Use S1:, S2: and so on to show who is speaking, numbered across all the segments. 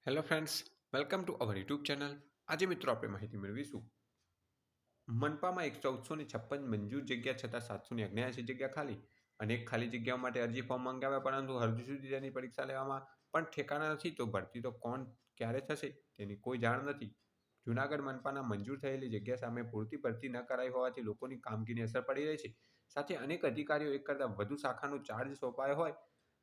S1: Hello friends, welcome to our YouTube channel. આજે મિત્રો આપણે માહિતી મેળવીશું. મનપામાં 1456 મંજૂર જગ્યા છતાં 779 જગ્યા ખાલી. અનેક ખાલી જગ્યાઓ માટે અરજી ફોર્મ મંગાવ્યા, પરંતુ હજુ સુધી તેની પરીક્ષા લેવામાં પણ ઠેકાણા નથી. તો ભરતી તો કોણ ક્યારે થશે તેની કોઈ જાણ નથી. જૂનાગઢ મનપાના મંજૂર થયેલી જગ્યા સામે પૂરતી ભરતી ન કરાઈ હોવાથી લોકોની કામગીરીની અસર પડી રહી છે. સાથે અનેક અધિકારીઓ એક કરતાં વધુ શાખાનો ચાર્જ સોંપાયો હોય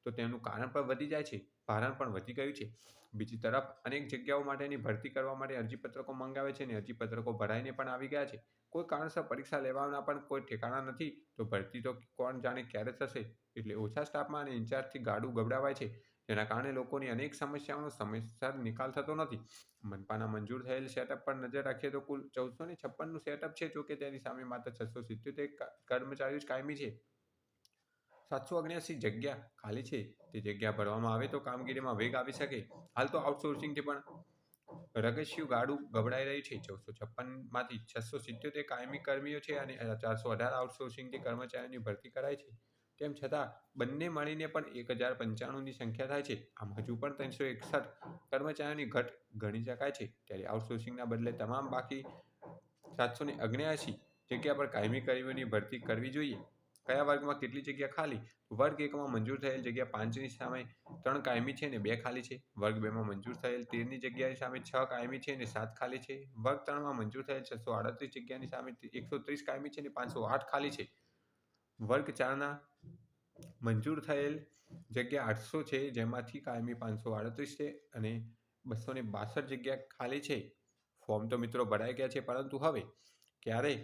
S1: તો તેનું કારણ પણ વધી જાય છે, ભારણ પણ વધી ગયું છે. બીજી તરફ અનેક જગ્યાઓ માટેની ભરતી કરવા માટે અરજીપત્રકો મંગાવે છે અને અરજીપત્રકો ભરાઈને પણ આવી ગયા છે. કોઈ કારણસર પરીક્ષા લેવાના પણ કોઈ ઠેકાણા નથી. તો ભરતી તો કોણ જાણે ક્યારે થશે. એટલે ઓછા સ્ટાફમાં અને ઇન્ચાર્જથી ગાડું ગબડાવાય છે, જેના કારણે લોકોની અનેક સમસ્યાઓનો સમયસર નિકાલ થતો નથી. મનપાના મંજૂર થયેલ સેટઅપ પર નજર રાખીએ તો કુલ 1456નું સેટઅપ છે. જોકે તેની સામે માત્ર 677 કર્મચારીઓ જ કાયમી છે. 779 જગ્યા ખાલી છે. તે જગ્યા ભરવામાં આવે તો કામગીરીમાં વેગ આવી શકે. હાલ તો આઉટસોર્સિંગથી પણ રગશિયું ગાડું ગબડાઈ રહ્યું છે. 1456માંથી 677 કાયમી કર્મીઓ છે અને 418 આઉટસોર્સિંગથી કર્મચારીઓની ભરતી કરાઈ છે. તેમ છતાં બંને મળીને પણ 1095ની સંખ્યા થાય છે. આમ હજુ પણ 361 કર્મચારીઓની ઘટ ગણી શકાય છે. ત્યારે આઉટસોર્સિંગના બદલે તમામ બાકી 779 જગ્યા પર કાયમી કર્મીઓની ભરતી કરવી જોઈએ. કયા વર્ગમાં કેટલી જગ્યા ખાલી? વર્ગ 1માં મંજૂર થયેલ જગ્યા 5ની સામે 3 કાયમી છે અને 2 ખાલી છે. વર્ગ 2માં મંજૂર થયેલ 13ની જગ્યાની સામે 6 કાયમી છે અને 7 ખાલી છે. વર્ગ 3માં મંજૂર થયેલ 638 જગ્યાની સામે 130 કાયમી છે અને 508 ખાલી છે. વર્ગ 4ના મંજૂર થયેલ જગ્યા 800 છે, જેમાંથી કાયમી 538 છે અને 262 જગ્યા ખાલી છે. ફોર્મ તો મિત્રો ભરાઈ ગયા છે, પરંતુ હવે ક્યારે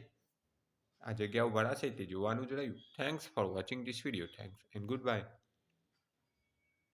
S1: આ જગ્યાઓ ભરાશે તે જોવાનું જ રહ્યું. Thanks for watching this video. Thanks and good bye.